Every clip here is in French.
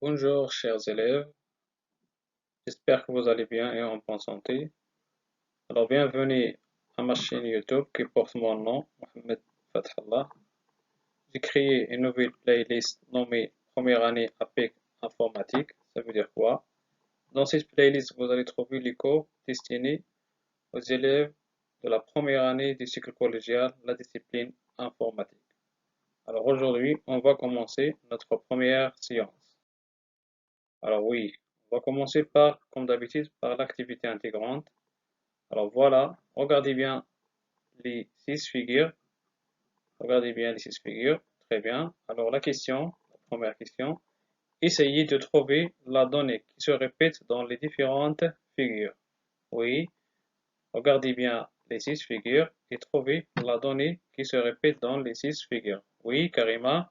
Bonjour chers élèves, j'espère que vous allez bien et en bonne santé. Alors bienvenue à ma chaîne YouTube qui porte mon nom, Mohamed Fathallah. J'ai créé une nouvelle playlist nommée Première année APEC informatique. Ça veut dire quoi? Dans cette playlist, vous allez trouver les cours destinés aux élèves de la première année du cycle collégial, la discipline informatique. Alors aujourd'hui, on va commencer notre première séance. Alors oui, on va commencer par, comme d'habitude, par l'activité intégrante. Alors voilà, regardez bien les six figures. Regardez bien les six figures. Très bien. Alors la première question, essayez de trouver la donnée qui se répète dans les différentes figures. Oui, regardez bien les six figures et trouvez la donnée qui se répète dans les six figures. Oui, Karima.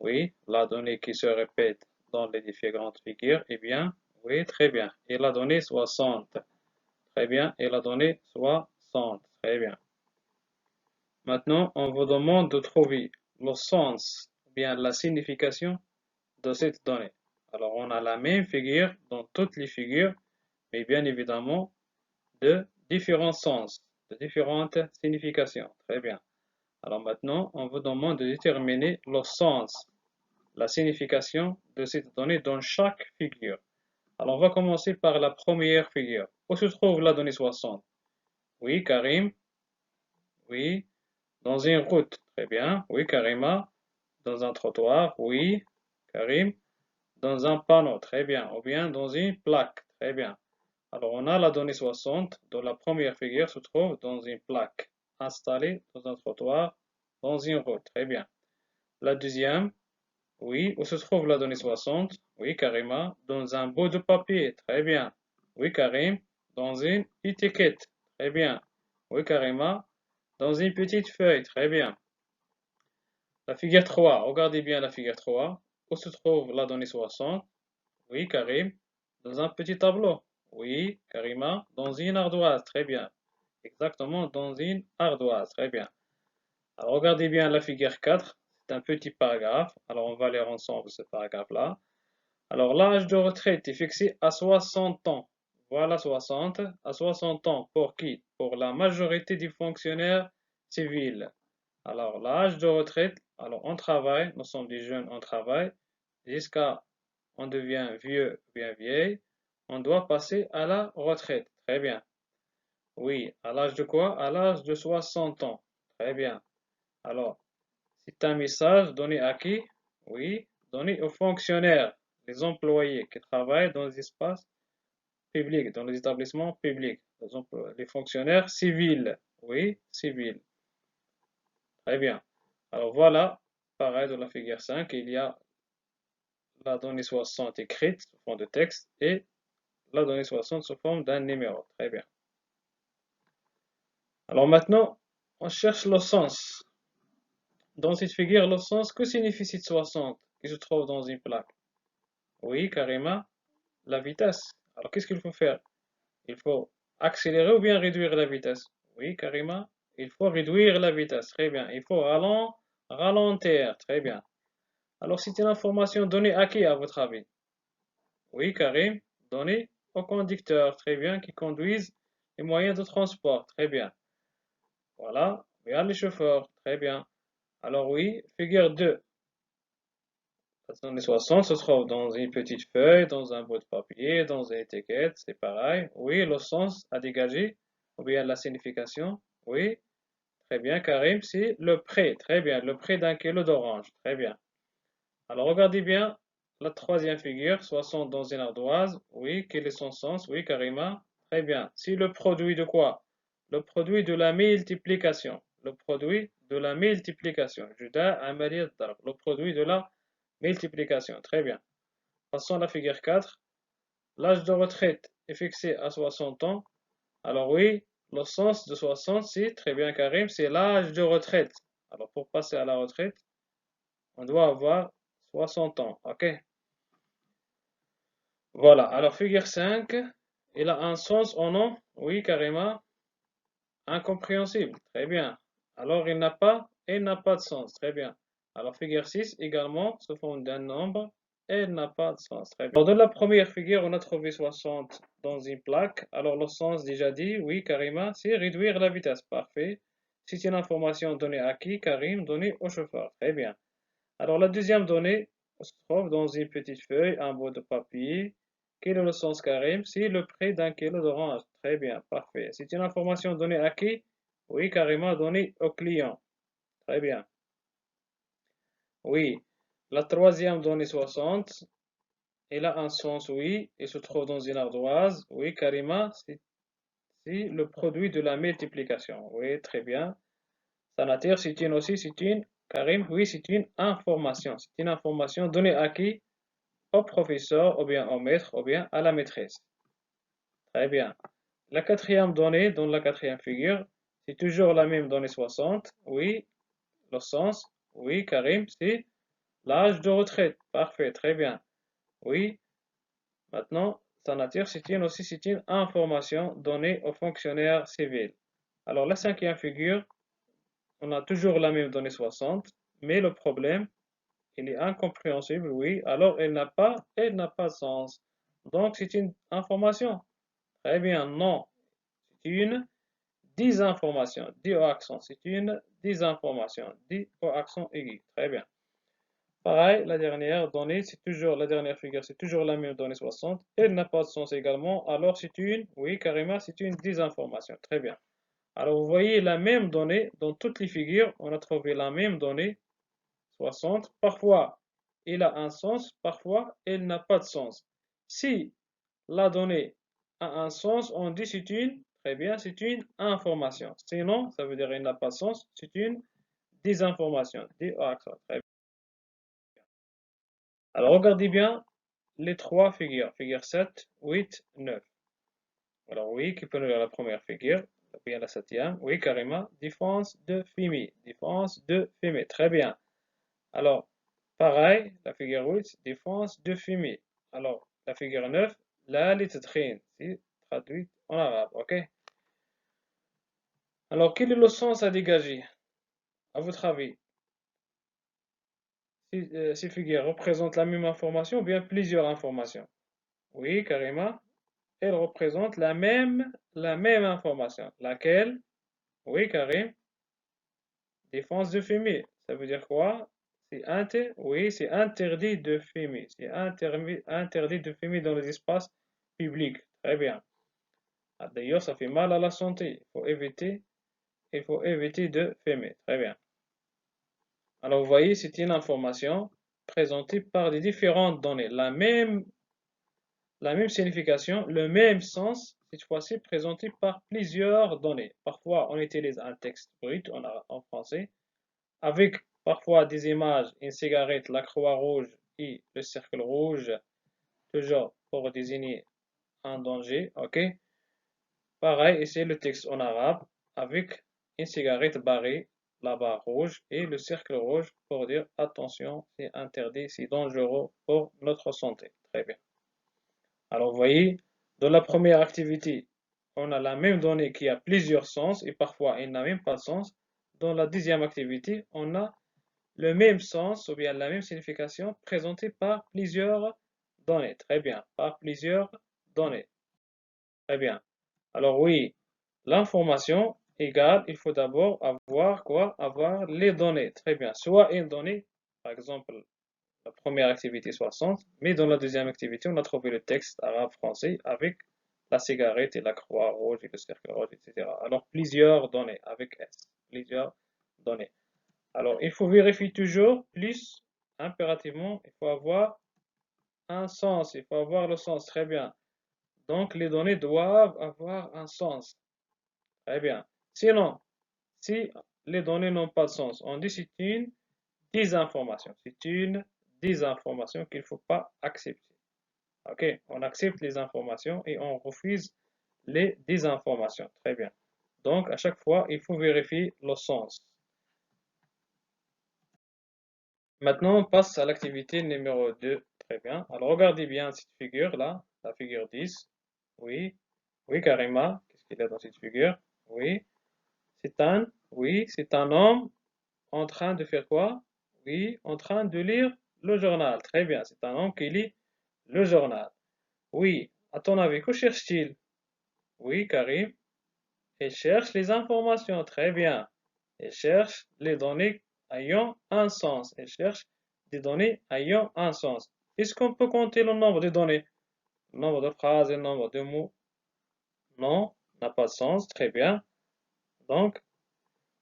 Oui, la donnée qui se répète dans les différentes figures. Eh bien, oui, très bien. Et la donnée 60. Très bien. Et la donnée 60. Très bien. Maintenant, on vous demande de trouver le sens, ou bien la signification de cette donnée. Alors, on a la même figure dans toutes les figures, mais bien évidemment de différents sens, de différentes significations. Très bien. Alors maintenant, on vous demande de déterminer le sens, la signification de cette donnée dans chaque figure. Alors, on va commencer par la première figure. Où se trouve la donnée 60? Oui, Karim. Oui. Dans une route. Très bien. Oui, Karima. Dans un trottoir. Oui, Karim. Dans un panneau. Très bien. Ou bien dans une plaque. Très bien. Alors, on a la donnée 60. Dans la première figure se trouve dans une plaque installée dans un trottoir, dans une route. Très bien. La deuxième. Oui, où se trouve la donnée 60? Oui, Karima. Dans un bout de papier. Très bien. Oui, Karim. Dans une étiquette. Très bien. Oui, Karima. Dans une petite feuille. Très bien. La figure 3, regardez bien la figure 3. Où se trouve la donnée 60? Oui, Karim. Dans un petit tableau. Oui, Karima. Dans une ardoise. Très bien. Exactement, dans une ardoise. Très bien. Alors, regardez bien la figure 4. C'est un petit paragraphe. Alors, on va lire ensemble ce paragraphe-là. Alors, l'âge de retraite est fixé à 60 ans. Voilà 60. À 60 ans. Pour qui? Pour la majorité des fonctionnaires civils. Alors, l'âge de retraite, alors on travaille, nous sommes des jeunes, on travaille, jusqu'à on devient vieux ou bien vieille, on doit passer à la retraite. Très bien. Oui, à l'âge de quoi? À l'âge de 60 ans. Très bien. Alors, c'est un message donné à qui? Oui, donné aux fonctionnaires, les employés qui travaillent dans les espaces publics, dans les établissements publics, les fonctionnaires civils. Oui, civils. Très bien. Alors voilà, pareil de la figure 5, il y a la donnée 60 écrite sous forme de texte et la donnée 60 sous forme d'un numéro. Très bien. Alors maintenant, on cherche le sens. Dans cette figure, le sens, que signifie cette 60 qui se trouve dans une plaque? Oui, Karima, la vitesse. Alors qu'est-ce qu'il faut faire? Il faut accélérer ou bien réduire la vitesse? Oui, Karima, il faut réduire la vitesse. Très bien. Il faut ralentir. Très bien. Alors c'est une information donnée à qui à votre avis? Oui, Karim, donnée aux conducteurs, très bien, qui conduisent les moyens de transport, très bien. Voilà, bien les chauffeurs, très bien. Alors oui, figure 2. Les années 60 se trouve dans une petite feuille, dans un bout de papier, dans une étiquette, c'est pareil. Oui, le sens à dégager, ou bien la signification. Oui, très bien, Karim, c'est le prix, très bien, le prix d'un kilo d'orange, très bien. Alors regardez bien la troisième figure, 60 dans une ardoise. Oui, quel est son sens? Oui, Karima. Très bien. C'est le produit de quoi? Le produit de la multiplication. Le produit de la multiplication. Juda Amaliyat Darb. Le produit de la multiplication. Très bien. Passons à la figure 4. L'âge de retraite est fixé à 60 ans. Alors oui, le sens de 60, c'est très bien, Karim, c'est l'âge de retraite. Alors pour passer à la retraite, on doit avoir 60 ans. OK? Voilà, alors figure 5, il a un sens ou non? Oui, carrément, incompréhensible. Très bien. Alors il n'a pas de sens. Très bien. Alors figure 6 également se forme d'un nombre elle n'a pas de sens. Très bien. Alors, dans la première figure, on a trouvé 60 dans une plaque. Alors, le sens, déjà dit, oui, Karima, c'est réduire la vitesse. Parfait. C'est une information donnée à qui? Karim, donnée au chauffeur. Très bien. Alors, la deuxième donnée se trouve dans une petite feuille, un bout de papier. Quel est le sens, Karim? C'est le prix d'un kilo d'orange. Très bien, parfait. C'est une information donnée à qui? Oui, Karima, donnée au client. Très bien. Oui. La troisième donnée 60. Elle a un sens, oui. Elle se trouve dans une ardoise. Oui, Karima, c'est le produit de la multiplication. Oui, très bien. Sa nature, c'est une aussi, c'est une, Karim, oui, c'est une information. C'est une information donnée à qui? Au professeur, ou bien au maître, ou bien à la maîtresse. Très bien. La quatrième donnée, dans la quatrième figure, c'est toujours la même donnée 60. Oui, le sens. Oui, Karim, c'est l'âge de retraite. Parfait, très bien. Oui, maintenant, sa nature, c'est une information donnée aux fonctionnaires civils. Alors, la cinquième figure, on a toujours la même donnée 60, mais le problème, il est incompréhensible, oui, alors elle n'a pas de sens. Donc, c'est une information. Très bien, non, c'est une désinformation. Dit au accent, c'est une désinformation. Dit au accent aigu. Très bien. Pareil, la dernière donnée, c'est toujours la dernière figure, c'est toujours la même donnée 60. Elle n'a pas de sens également. Alors, c'est une, oui, carrément, c'est une désinformation. Très bien. Alors, vous voyez la même donnée dans toutes les figures. On a trouvé la même donnée 60. Parfois, elle a un sens, parfois, elle n'a pas de sens. Si la donnée a un sens, on dit c'est une, très bien, c'est une information. Sinon, ça veut dire elle n'a pas de sens, c'est une désinformation. Très bien. Alors, regardez bien les trois figures. Figure 7, 8, 9. Alors, oui, qui peut nous dire la première figure? Bien la septième. Oui, carrément. Défense de Fimi. Défense de Fimi. Très bien. Alors, pareil, la figure 8, défense de fumier. Alors, la figure 9, la littrine, c'est traduit en arabe, ok? Alors, quel est le sens à dégager, à votre avis? Ces figures représentent la même information ou bien plusieurs informations? Oui, carrément. Elles représentent la même information. Laquelle? Oui, Karim. Défense de fumer. Ça veut dire quoi? Oui, c'est interdit de fumer. C'est interdit de fumer dans les espaces publics. Très bien. Ah, d'ailleurs, ça fait mal à la santé. Il faut éviter de fumer. Très bien. Alors, vous voyez, c'est une information présentée par des différentes données. La même signification, le même sens, cette fois-ci présenté par plusieurs données. Parfois, on utilise un texte brut en français, avec parfois des images, une cigarette, la croix rouge et le cercle rouge, toujours pour désigner un danger, ok? Pareil, ici le texte en arabe, avec une cigarette barrée, la barre rouge, et le cercle rouge pour dire attention, c'est interdit, c'est dangereux pour notre santé. Très bien. Alors, vous voyez, dans la première activité, on a la même donnée qui a plusieurs sens, et parfois elle n'a même pas de sens. Dans la deuxième activité, on a le même sens ou bien la même signification présentée par plusieurs données. Très bien, par plusieurs données. Très bien. Alors oui, l'information égale, il faut d'abord avoir quoi? Avoir les données. Très bien. Soit une donnée, par exemple, la première activité 60, mais dans la deuxième activité, on a trouvé le texte arabe-français avec la cigarette et la croix rouge et le cercle rouge, etc. Alors plusieurs données avec S. Plusieurs données. Alors, il faut vérifier toujours, plus impérativement, il faut avoir un sens, il faut avoir le sens, très bien. Donc, les données doivent avoir un sens, très bien. Sinon, si les données n'ont pas de sens, on dit c'est une désinformation. C'est une désinformation qu'il ne faut pas accepter. Ok, on accepte les informations et on refuse les désinformations, très bien. Donc, à chaque fois, il faut vérifier le sens. Maintenant, on passe à l'activité numéro 2. Très bien. Alors, regardez bien cette figure-là, la figure 10. Oui, oui, Karima. Qu'est-ce qu'il y a dans cette figure? Oui, oui, c'est un homme en train de faire quoi? Oui, en train de lire le journal. Très bien, c'est un homme qui lit le journal. Oui, à ton avis, que cherche-t-il? Oui, Karim, il cherche les informations. Très bien. Il cherche les données ayant un sens. Il cherche des données ayant un sens. Est-ce qu'on peut compter le nombre de données? Le nombre de phrases et le nombre de mots? Non, n'a pas de sens. Très bien. Donc,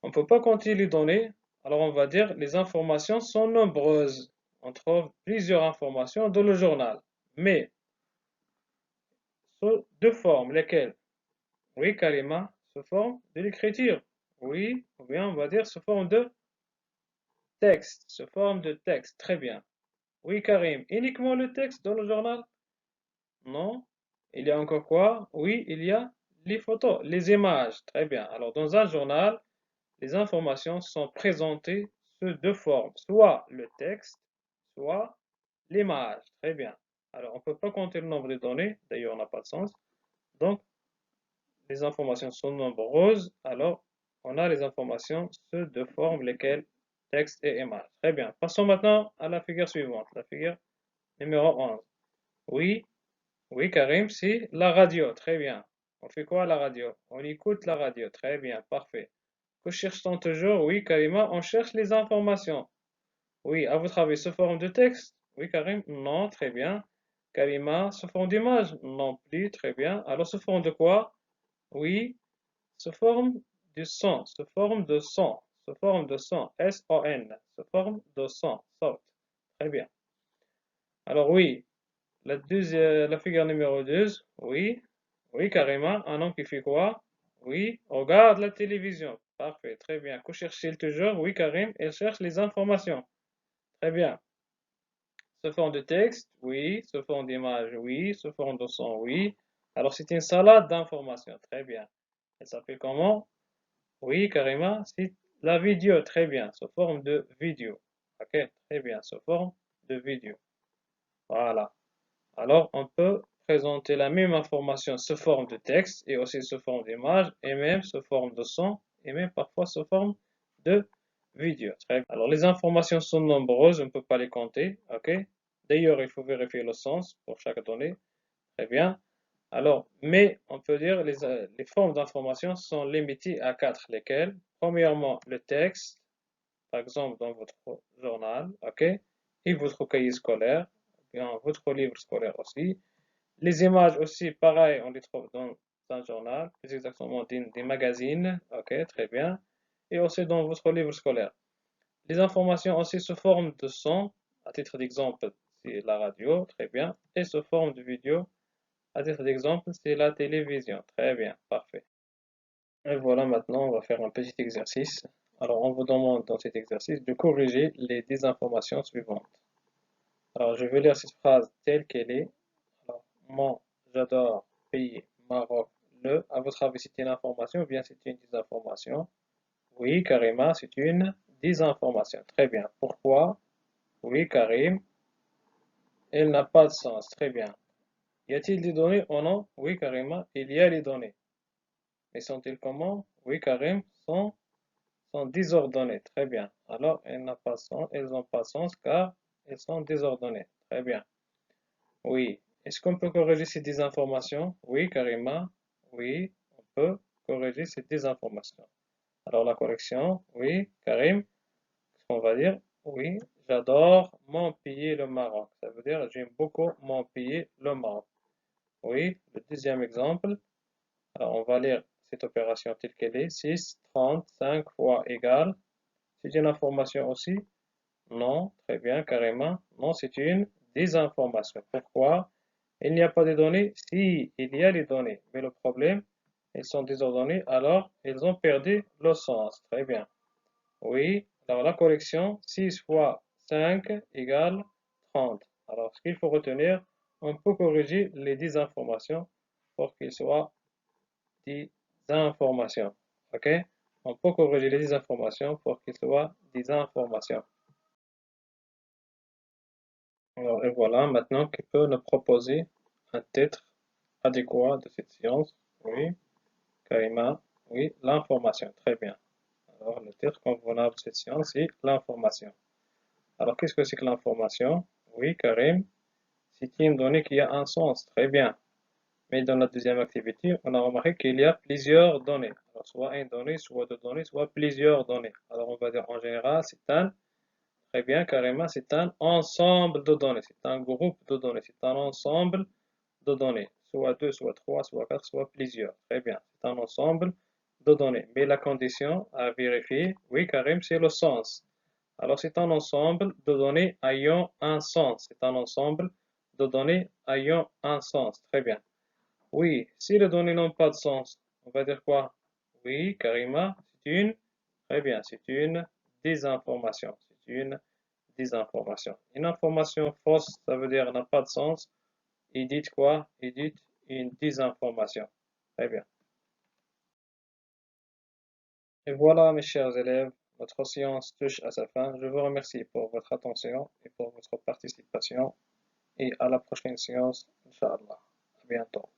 on ne peut pas compter les données. Alors, on va dire les informations sont nombreuses. On trouve plusieurs informations dans le journal. Mais, sous deux formes, lesquelles? Oui, Karima, sous forme de l'écriture. Oui, ou bien on va dire sous forme de texte. Sous forme de texte. Très bien. Oui, Karim, uniquement le texte dans le journal? Non. Il y a encore quoi? Oui, il y a les photos, les images. Très bien. Alors, dans un journal, les informations sont présentées sous deux formes, soit le texte, soit l'image. Très bien. Alors, on ne peut pas compter le nombre de données, d'ailleurs, on n'a pas de sens. Donc, les informations sont nombreuses, alors on a les informations sous deux formes, lesquelles texte et image. Très bien. Passons maintenant à la figure suivante, la figure numéro 11. Oui, oui, Karim, c'est la radio. Très bien. On fait quoi à la radio? On écoute la radio. Très bien, parfait. Que cherche-t-on toujours? Oui, Karima, on cherche les informations. Oui, à votre avis, sous forme de texte? Oui, Karim? Non, très bien. Karima, sous forme d'image? Non plus, très bien. Alors, sous forme de quoi? Oui, sous forme de son, sous forme de son, sous forme de son, S-O-N, sous forme de son, sort. Très bien. Alors, oui, la figure numéro 12, oui, oui, carrément, un homme qui fait quoi? Oui, regarde la télévision. Parfait, très bien. Que cherche-t-il toujours? Oui, Karim, il cherche les informations. Très bien. Sous forme de texte, oui. Sous forme d'image, oui. Sous forme de son, oui. Alors, c'est une salade d'informations. Très bien. Elle s'appelle comment? Oui, carrément, c'est la vidéo. Très bien. Sous forme de vidéo. Ok, très bien. Sous forme de vidéo. Voilà. Alors, on peut présenter la même information sous forme de texte et aussi sous forme d'image et même sous forme de son et même parfois sous forme de vidéo. Très bien. Alors, les informations sont nombreuses, on ne peut pas les compter. Ok. D'ailleurs, il faut vérifier le sens pour chaque donnée. Très bien. Alors, mais on peut dire les formes d'information sont limitées à quatre, lesquelles? Premièrement, le texte, par exemple dans votre journal, ok, et votre cahier scolaire, bien votre livre scolaire aussi. Les images aussi, pareil, on les trouve dans un journal, plus exactement des magazines, ok, très bien, et aussi dans votre livre scolaire. Les informations aussi sous forme de son, à titre d'exemple, c'est la radio, très bien, et sous forme de vidéo, à titre d'exemple, c'est la télévision, très bien, parfait. Et voilà, maintenant, on va faire un petit exercice. Alors, on vous demande dans cet exercice de corriger les désinformations suivantes. Alors, je vais lire cette phrase telle qu'elle est. Alors, moi, j'adore pays, Maroc, le. À votre avis, c'est une information ou bien c'est une désinformation? Oui, Karima, c'est une désinformation. Très bien. Pourquoi? Oui, Karim, elle n'a pas de sens. Très bien. Y a-t-il des données? Oh non. Oui, Karima, il y a les données. Mais sont-elles comment? Oui, Karim, sont désordonnées. Très bien. Alors, elles n'ont pas de sens, elles n'ont pas de sens car elles sont désordonnées. Très bien. Oui. Est-ce qu'on peut corriger ces désinformations? Oui, Karima. Oui, on peut corriger ces désinformations. Alors, la correction, oui, Karim, qu'est-ce qu'on va dire? Oui, j'adore mon pays, le Maroc. Ça veut dire j'aime beaucoup mon pays, le Maroc. Oui, le deuxième exemple. Alors, on va lire cette opération telle qu'elle est. 6, 30, 5 fois égal. C'est une information aussi? Non, très bien, carrément. Non, c'est une désinformation. Pourquoi? Il n'y a pas de données? Si, il y a les données. Mais le problème, elles sont désordonnées, alors elles ont perdu le sens. Très bien. Oui, alors la correction, 6 fois 5 égale 30. Alors, ce qu'il faut retenir, on peut corriger les désinformations pour qu'ils soient des informations. OK? On peut corriger les désinformations pour qu'ils soient des informations. Alors, et voilà, maintenant, qui peut nous proposer un titre adéquat de cette séance? Oui, Karima, oui, l'information, très bien. Alors, le titre convenable de cette séance, c'est l'information. Alors, qu'est-ce que c'est que l'information? Oui, Karim, c'est une donnée qui a un sens. Très bien. Mais dans la deuxième activité, on a remarqué qu'il y a plusieurs données. Alors, soit une donnée, soit deux données, soit plusieurs données. Alors, on va dire en général, très bien, carrément, c'est un ensemble de données. C'est un groupe de données. C'est un ensemble de données. Soit deux, soit trois, soit quatre, soit plusieurs. Très bien. C'est un ensemble de données. Mais la condition à vérifier, oui, Karim, c'est le sens. Alors, c'est un ensemble de données ayant un sens. C'est un ensemble de données ayant un sens. Très bien. Oui, si les données n'ont pas de sens, on va dire quoi? Oui, Karima, très bien, c'est une désinformation. C'est une désinformation. Une information fausse, ça veut dire n'a pas de sens. Il dit quoi? Il dit une désinformation. Très bien. Et voilà, mes chers élèves, notre séance touche à sa fin. Je vous remercie pour votre attention et pour votre participation. Et à la prochaine séance, Inch'Allah. À bientôt.